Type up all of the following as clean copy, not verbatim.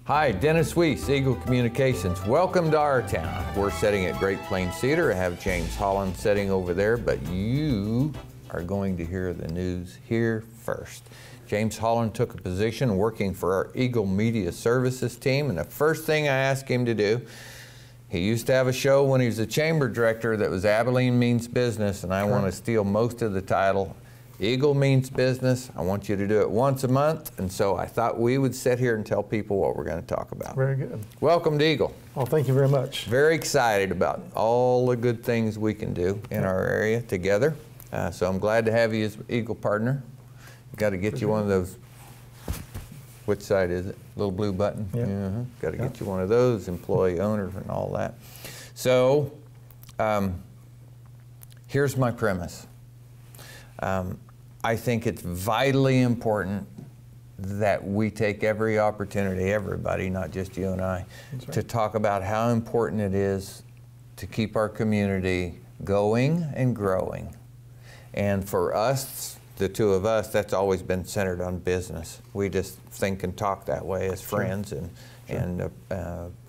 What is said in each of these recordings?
Hi, Dennis Weiss, Eagle Communications. Welcome to our town. We're sitting at Great Plains Theater. I have James Holland sitting over there, but you are going to hear the news here first. James Holland took a position working for our Eagle Media Services team, and the first thing I asked him to do, he used to have a show when he was a chamber director that was Abilene Means Business, and I want to steal most of the title. Eagle means business. I want you to do it once a month, and so I thought we would sit here and tell people what we're going to talk about. Very good. Welcome to Eagle. Well, thank you very much. Very excited about all the good things we can do in our area together. So I'm glad to have you as Eagle partner. Got to get you one of those. Which side is it? Little blue button. Yeah. Got to get you one of those, employee owner and all that. So here's my premise. I think it's vitally important that we take every opportunity, everybody, not just you and I, to talk about how important it is to keep our community going and growing. And for us, the two of us, that's always been centered on business. We just think and talk that way as friends and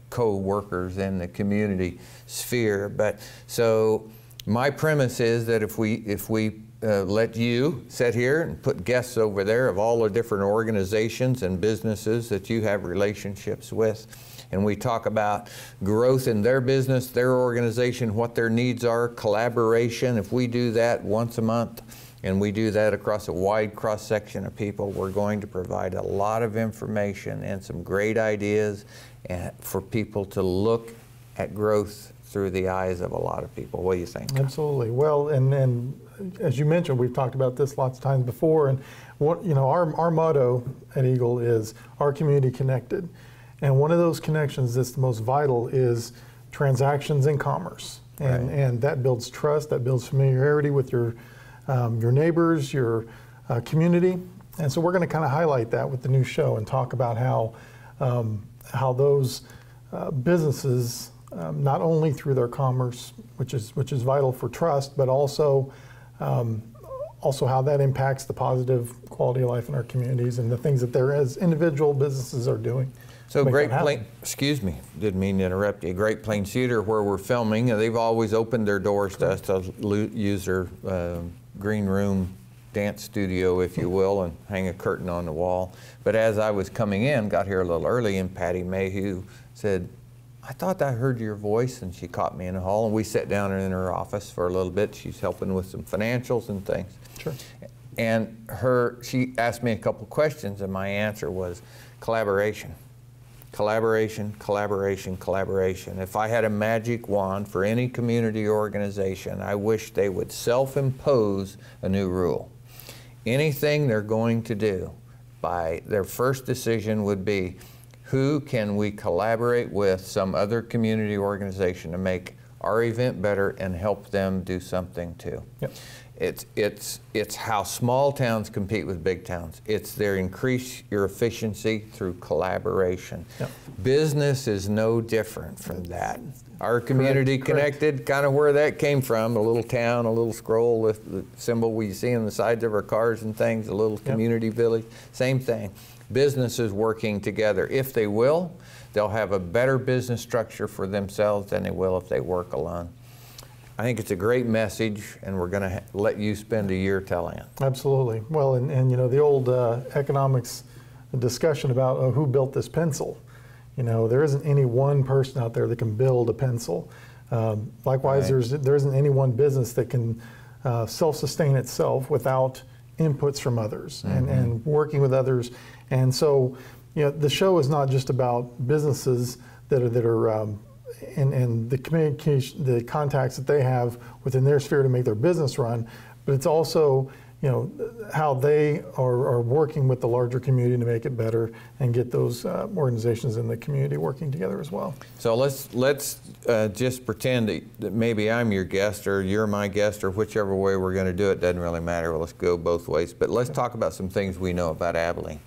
co-workers in the community sphere. But so my premise is that if we let you sit here and put guests over there of all the different organizations and businesses that you have relationships with, and we talk about growth in their business, their organization, what their needs are, collaboration. If we do that once a month, and we do that across a wide cross-section of people, we're going to provide a lot of information and some great ideas for people to look at growth through the eyes of a lot of people. What do you think? Absolutely. Well, and as you mentioned, we've talked about this lots of times before, and what our motto at Eagle is our community connected. And one of those connections that's the most vital is transactions and commerce. And that builds trust, that builds familiarity with your neighbors, your community. And so we're going to kind of highlight that with the new show and talk about how those businesses, not only through their commerce, which is vital for trust, but also how that impacts the positive quality of life in our communities and the things that there as individual businesses are doing. So excuse me, didn't mean to interrupt you. Great Plains Theater, where we're filming, they've always opened their doors to us to use their green room dance studio, if you will, and hang a curtain on the wall. But as I was coming in, got here a little early, and Patty Mayhew said, I thought I heard your voice, and she caught me in the hall, and we sat down in her office for a little bit. She's helping with some financials and things. Sure. And she asked me a couple questions, and my answer was collaboration. Collaboration, collaboration, collaboration. If I had a magic wand for any community organization, I wish they would self-impose a new rule. Anything they're going to do, by their first decision would be, who can we collaborate with, some other community organization, to make our event better and help them do something too. Yep. It's how small towns compete with big towns. It's their increase your efficiency through collaboration. Yep. Business is no different from that. Our community connected, kind of where that came from, a little town, a little scroll with the symbol we see on the sides of our cars and things, a little community village, same thing. Businesses working together. If they will, they'll have a better business structure for themselves than they will if they work alone. I think it's a great message, and we're going to let you spend a year telling it. Absolutely. Well, and the old economics discussion about who built this pencil. There isn't any one person out there that can build a pencil. Likewise, there isn't any one business that can self-sustain itself without inputs from others and working with others. And so, the show is not just about businesses that are and the communication, the contacts that they have within their sphere to make their business run, but it's also how they are working with the larger community to make it better and get those organizations in the community working together as well. So let's just pretend that maybe I'm your guest or you're my guest, or whichever way we're going to do it, doesn't really matter. Well, let's go both ways. But let's talk about some things we know about Abilene.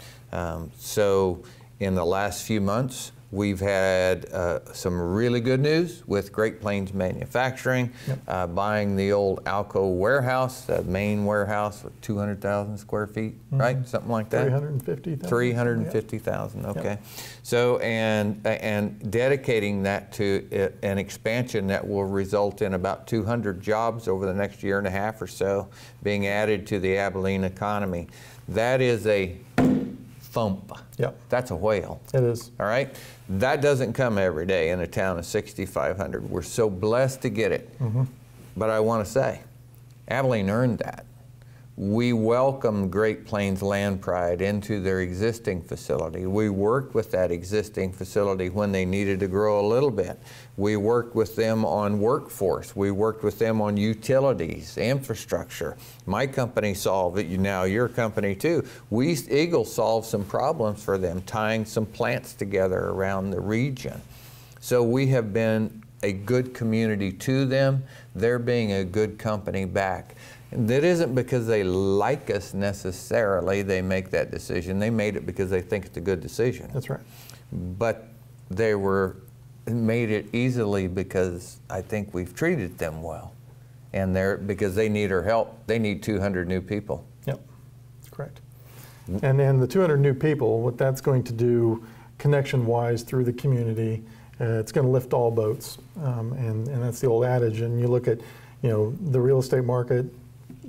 So in the last few months, We've had some really good news with Great Plains Manufacturing, buying the old Alco warehouse, the main warehouse with 200,000 square feet, right? Something like that? 350,000. 350,000, okay. So, and dedicating that to an expansion that will result in about 200 jobs over the next year and a half or so being added to the Abilene economy. That is a thump. Yep. That's a whale. It is. All right? That doesn't come every day in a town of 6,500. We're so blessed to get it. But I want to say, Abilene earned that. We welcomed Great Plains Land Pride into their existing facility. We worked with that existing facility when they needed to grow a little bit. We worked with them on workforce. We worked with them on utilities, infrastructure. My company solved it, now your company too. Eagle solved some problems for them, tying some plants together around the region. So we have been a good community to them. They're being a good company back. That isn't because they like us necessarily, they make that decision. They made it because they think it's a good decision. That's right. But they made it easily because I think we've treated them well. And because they need our help, they need 200 new people. Yep, that's correct. And then the 200 new people, what that's going to do connection-wise through the community, it's going to lift all boats. And that's the old adage. And you look at, the real estate market,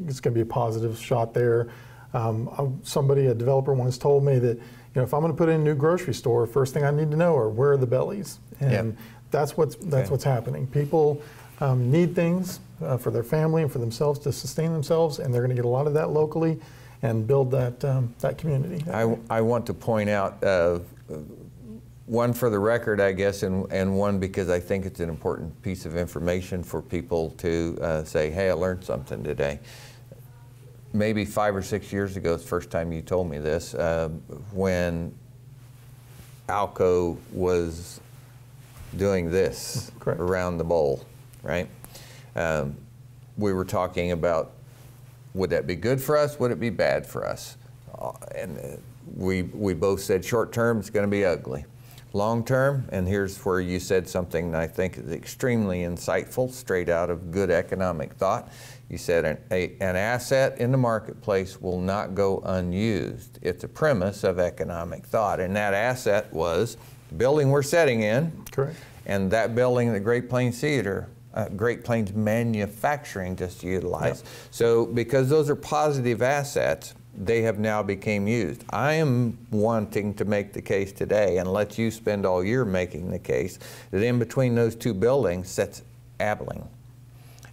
it's going to be a positive shot there. A developer once told me that, if I'm going to put in a new grocery store, first thing I need to know are where are the bellies, and that's what's happening. People need things for their family and for themselves to sustain themselves, and they're going to get a lot of that locally and build that community. I want to point out one for the record, I guess, and one because I think it's an important piece of information for people to say, hey, I learned something today. Maybe 5 or 6 years ago, it's the first time you told me this, when Alco was doing this around the bowl, right? We were talking about, would that be good for us? Would it be bad for us? And we both said short term, it's going to be ugly. Long term, and here's where you said something that I think is extremely insightful, straight out of good economic thought. You said an asset in the marketplace will not go unused. It's a premise of economic thought, and that asset was the building we're sitting in. Correct. And that building that Great Plains Theater, Great Plains Manufacturing just utilized. Yep. So because those are positive assets, they have now become used. I am wanting to make the case today, and let you spend all year making the case, that in between those two buildings sits Abilene.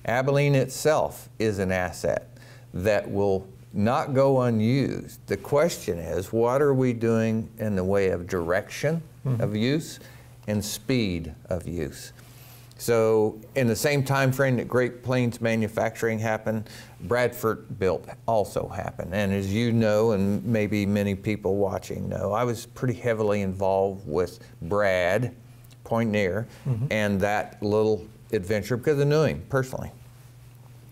Abilene itself is an asset that will not go unused. The question is, what are we doing in the way of direction of use and speed of use? So in the same time frame that Great Plains Manufacturing happened, Bradford Built also happened. And as you know, and maybe many people watching know, I was pretty heavily involved with Brad Pointnear and that little adventure because I knew him personally.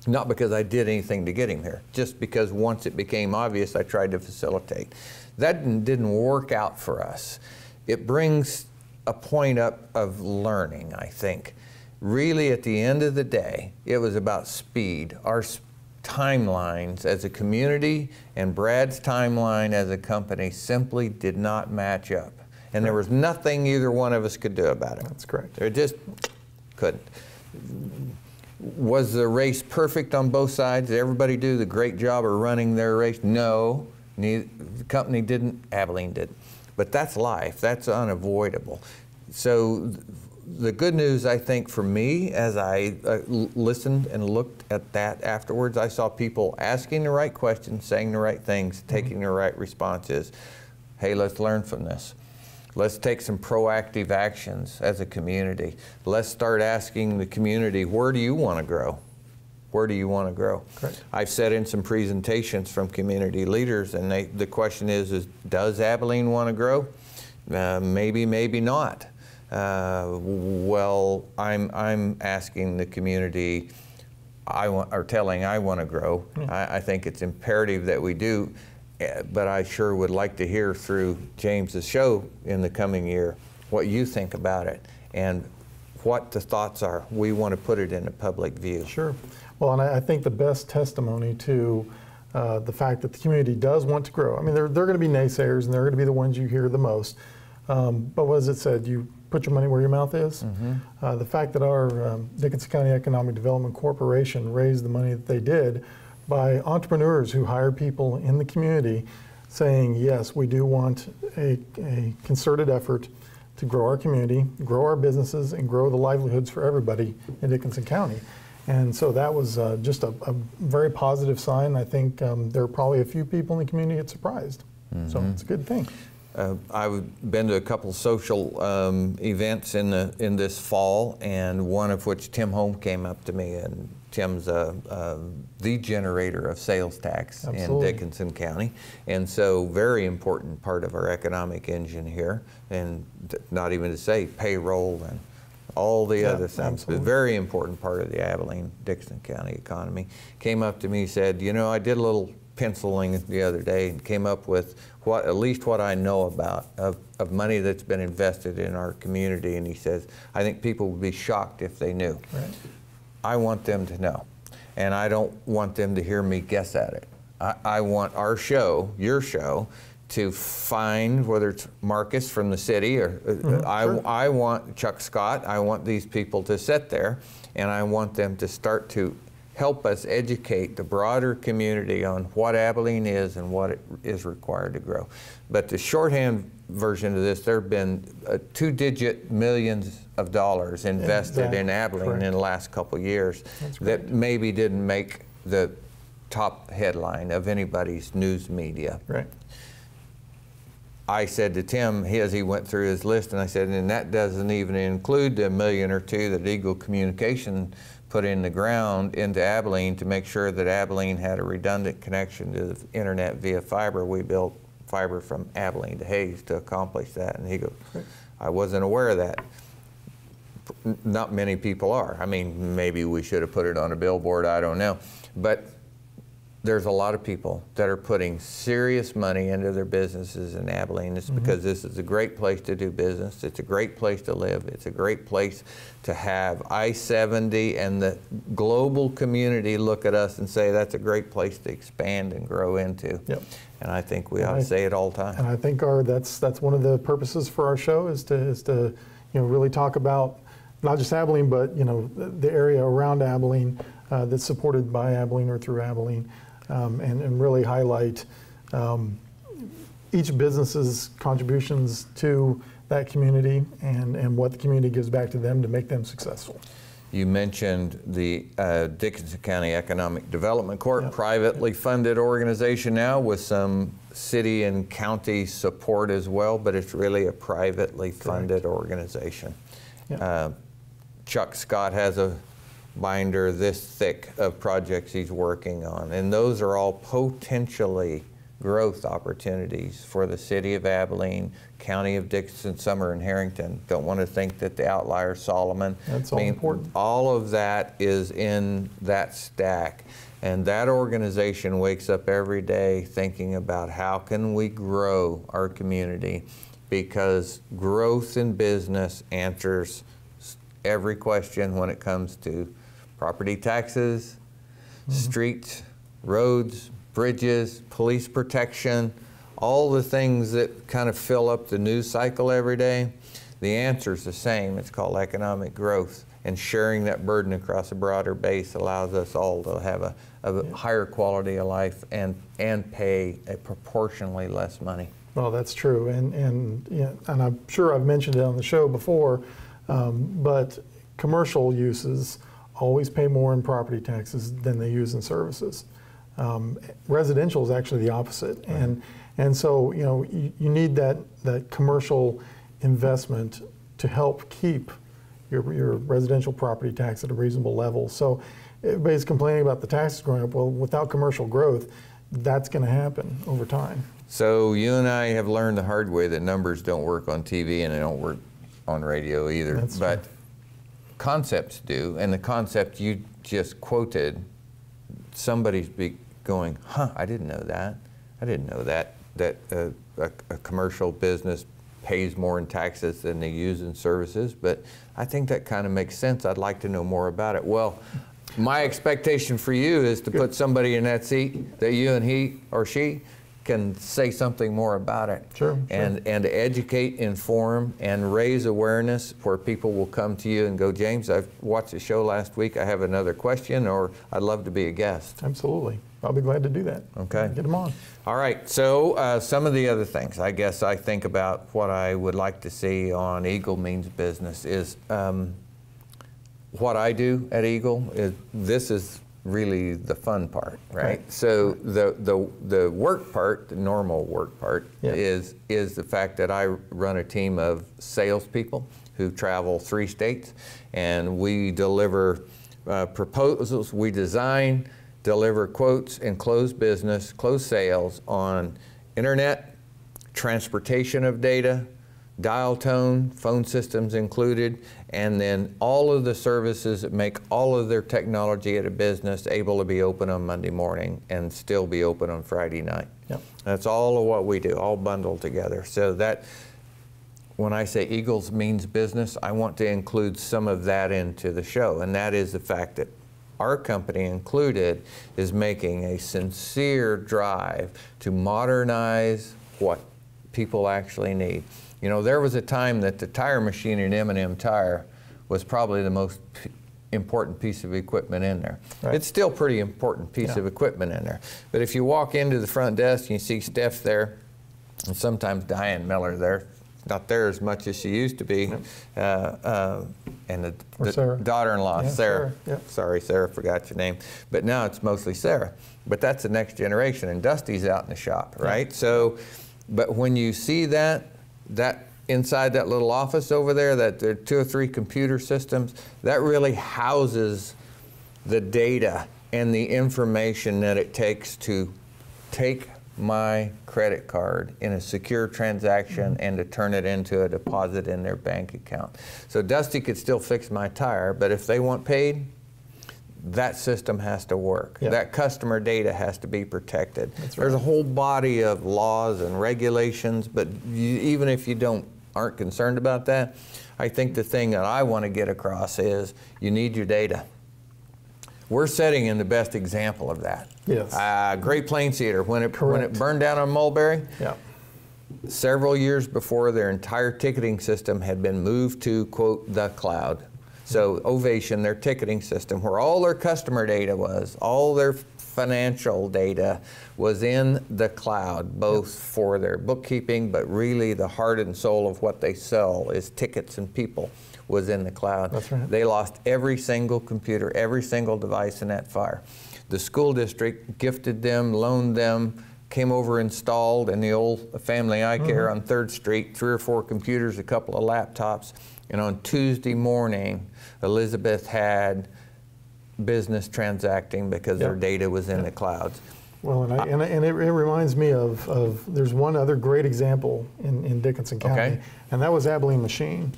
Not because I did anything to get him here, just because once it became obvious, I tried to facilitate. That didn't work out for us. It brings a point up of learning, I think. Really, at the end of the day, it was about speed. Our timelines as a community and Brad's timeline as a company simply did not match up. And there was nothing either one of us could do about it. That's correct. It just couldn't. Was the race perfect on both sides? Did everybody do the great job of running their race? No. The company didn't, Abilene didn't. But that's life. That's unavoidable. So the good news, I think, for me, as I listened and looked at that afterwards, I saw people asking the right questions, saying the right things, taking the right responses. Hey, let's learn from this. Let's take some proactive actions as a community. Let's start asking the community, where do you want to grow? Where do you want to grow? Correct. I've sat in some presentations from community leaders, and the question is does Abilene want to grow? Maybe, maybe not. Well, I'm asking the community, I want to grow. I think it's imperative that we do, but I sure would like to hear through James's show in the coming year, what you think about it and what the thoughts are. We want to put it in a public view. Sure. Well, and I think the best testimony to the fact that the community does want to grow. I mean, they're going to be naysayers, and they're going to be the ones you hear the most. But what as it said, you put your money where your mouth is. Mm-hmm. The fact that our Dickinson County Economic Development Corporation raised the money that they did by entrepreneurs who hire people in the community saying, yes, we do want a concerted effort to grow our community, grow our businesses, and grow the livelihoods for everybody in Dickinson County. And so that was just a very positive sign. I think there are probably a few people in the community that surprised. Mm-hmm. So it's a good thing. I've been to a couple social events in this fall, and one of which Tim Holm came up to me, and Tim's the generator of sales tax Absolutely. in Dickinson County, and so very important part of our economic engine here, and not even to say payroll and all the other things, absolutely. but very important part of the Abilene-Dickinson County economy. Came up to me, said, you know, I did a little penciling the other day and came up with at least what I know about of money that's been invested in our community, and he says, I think people would be shocked if they knew. Right. I want them to know, and I don't want them to hear me guess at it. I want our show, your show, to find, whether it's Marcus from the city or sure. I want Chuck Scott, I want these people to sit there, and I want them to start to help us educate the broader community on what Abilene is and what it is required to grow. But the shorthand version of this, there have been 2-digit millions of dollars invested in Abilene Correct. in the last couple of years that maybe didn't make the top headline of anybody's news media. Right. I said to Tim, as he went through his list, and I said, and that doesn't even include the $1 million or $2 million that Eagle Communication put in the ground into Abilene to make sure that Abilene had a redundant connection to the internet via fiber. We built fiber from Abilene to Hayes to accomplish that. And he goes, I wasn't aware of that. Not many people are. I mean, maybe we should have put it on a billboard, I don't know. But there's a lot of people that are putting serious money into their businesses in Abilene. It's because this is a great place to do business. It's a great place to live. It's a great place to have I-70 and the global community look at us and say that's a great place to expand and grow into. Yep. And I think we ought to say it all the time. And I think that's one of the purposes for our show is to really talk about not just Abilene, but the area around Abilene that's supported by Abilene or through Abilene. And really highlight each business's contributions to that community and what the community gives back to them to make them successful. You mentioned the Dickinson County Economic Development Corp, privately funded organization now with some city and county support as well, but it's really a privately funded organization. Chuck Scott has a binder this thick of projects he's working on, and those are all potentially growth opportunities for the city of Abilene, county of Dickinson, Summer, and Harrington. Don't want to think that the outlier Solomon. That's all important. All of that is in that stack, and that organization wakes up every day thinking about how can we grow our community, because growth in business answers every question when it comes to property taxes, streets, roads, bridges, police protection, all the things that kind of fill up the news cycle every day. The answer's the same. It's called economic growth, and sharing that burden across a broader base allows us all to have a higher quality of life and pay a proportionally less money. Well, that's true, and I'm sure I've mentioned it on the show before, but commercial uses always pay more in property taxes than they use in services. Residential is actually the opposite, and so you need that commercial investment to help keep your residential property tax at a reasonable level. So everybody's complaining about the taxes going up. Well, without commercial growth, that's going to happen over time. So you and I have learned the hard way that numbers don't work on TV and they don't work on radio either. That's but true. Concepts do, and the concept you just quoted, somebody's going, huh, I didn't know that. I didn't know that a commercial business pays more in taxes than they use in services, but I think that kind of makes sense. I'd like to know more about it. Well, my expectation for you is to put somebody in that seat that you and he or she can say something more about it. Sure. And educate, inform, and raise awareness where people will come to you and go, James, I've watched the show last week, I have another question, or I'd love to be a guest. Absolutely. I'll be glad to do that. Okay. Get them on. All right, so some of the other things, I guess I think about what I would like to see on Eagle Means Business is what I do at Eagle is, this is really the fun part, right? So the work part, the normal work part, is the fact that I run a team of salespeople who travel 3 states, and we deliver proposals, we design, deliver quotes, and close business, close sales on internet, transportation of data, dial tone, phone systems included, and then all of the services that make all of their technology at a business able to be open on Monday morning and still be open on Friday night. Yep. That's all of what we do, all bundled together. So that, when I say Eagles Means Business, I want to include some of that into the show, and that is the fact that our company included is making a sincere drive to modernize what people actually need. You know, there was a time that the tire machine in M&M Tire was probably the most important piece of equipment in there. Right. It's still a pretty important piece of equipment in there. But if you walk into the front desk and you see Steph there, and sometimes Diane Miller there, not there as much as she used to be, and the daughter-in-law, Sarah. Yep. Sorry, Sarah, forgot your name. But now it's mostly Sarah. But that's the next generation, and Dusty's out in the shop, right? So, but when you see that inside that little office over there, that there are 2 or 3 computer systems, that really houses the data and the information that it takes to take my credit card in a secure transaction and to turn it into a deposit in their bank account. So Dusty could still fix my tire, but if they want paid, that system has to work. Yep. That customer data has to be protected. That's right. There's a whole body of laws and regulations, but even if you aren't concerned about that, I think the thing that I want to get across is you need your data. We're setting in the best example of that. Yes. Great Plains Theater, when it burned down on Mulberry, several years before, their entire ticketing system had been moved to, quote, the cloud. So Ovation, their ticketing system, where all their customer data was, all their financial data was in the cloud, both for their bookkeeping, but really the heart and soul of what they sell is tickets and people was in the cloud. That's right. They lost every single computer, every single device in that fire. The school district gifted them, loaned them, came over, installed in the old Family Eye Care on 3rd Street, 3 or 4 computers, a couple of laptops, and on Tuesday morning, Elizabeth had business transacting because their data was in the clouds. Well, and it reminds me of there's one other great example in Dickinson County, and that was Abilene Machine.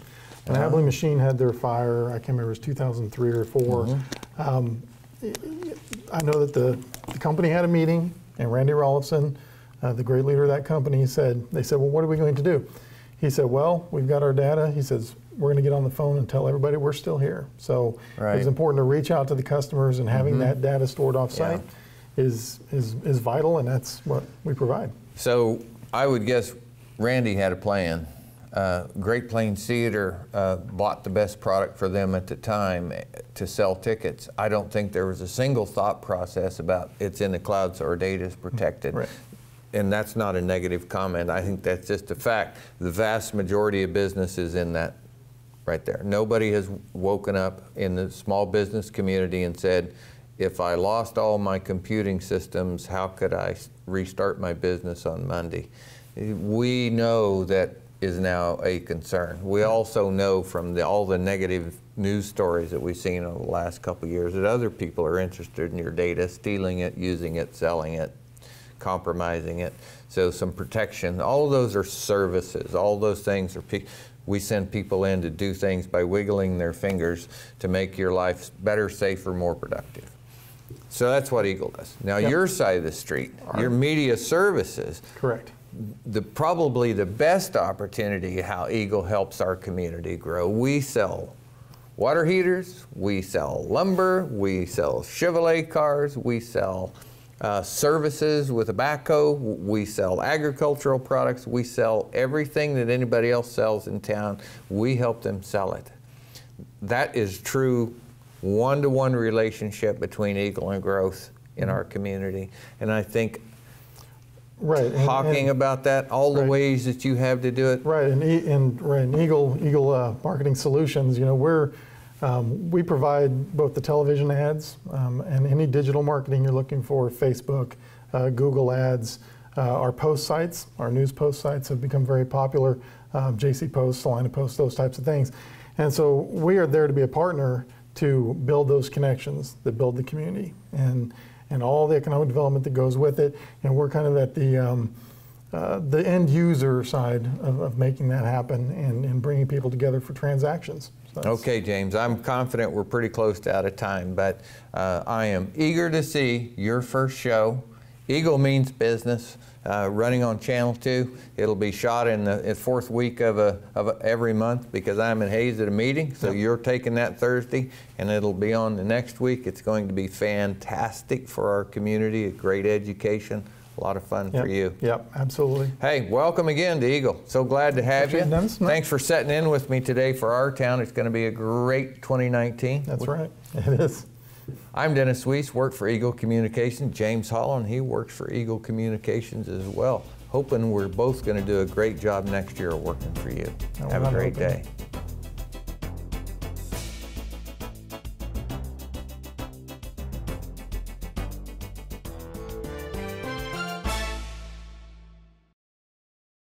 And Abilene Machine had their fire, I can't remember, it was 2003 or 4. I know that the company had a meeting, and Randy Rollison, the great leader of that company, they said, well, what are we going to do? He said, well, we've got our data. He says, we're going to get on the phone and tell everybody we're still here. So it's important to reach out to the customers, and having that data stored off-site is vital, and that's what we provide. So I would guess Randy had a plan. Great Plains Theater bought the best product for them at the time to sell tickets. I don't think there was a single thought process about it's in the cloud so our data is protected. Right. And that's not a negative comment. I think that's just a fact. The vast majority of business is in that right there. Nobody has woken up in the small business community and said, if I lost all my computing systems, how could I restart my business on Monday? We know that is now a concern. We also know from all the negative news stories that we've seen over the last couple of years that other people are interested in your data, stealing it, using it, selling it, compromising it. So some protection. All of those are services. All those things are, we send people in to do things by wiggling their fingers to make your life better, safer, more productive. So that's what Eagle does. Now your side of the street, your media services. Correct. probably the best opportunity how Eagle helps our community grow. We sell water heaters, we sell lumber, we sell Chevrolet cars, we sell services with a backhoe, we sell agricultural products, we sell everything that anybody else sells in town. We help them sell it. That is true one-to-one relationship between Eagle and growth in our community. And I think talking about that, all the ways that you have to do it. Right, and Eagle Marketing Solutions, you know, we provide both the television ads and any digital marketing you're looking for, Facebook, Google ads, our post sites, our news post sites have become very popular, JC Post, Salina Post, those types of things. And so we are there to be a partner to build those connections that build the community and all the economic development that goes with it. And we're kind of at the end user side of making that happen and bringing people together for transactions. Okay, James, I'm confident we're pretty close to out of time, but I am eager to see your first show. Eagle Means Business, running on Channel 2. It'll be shot in the fourth week of every month because I'm in Hayes at a meeting, so you're taking that Thursday, and it'll be on the next week. It's going to be fantastic for our community, a great education. A lot of fun for you. Yep, absolutely. Hey, welcome again to Eagle. So glad to have you. Thanks for setting in with me today for our town. It's going to be a great 2019. That's right. It is. I'm Dennis Weiss, work for Eagle Communications. James Holland, he works for Eagle Communications as well. Hoping we're both going to do a great job next year working for you. Have a great day.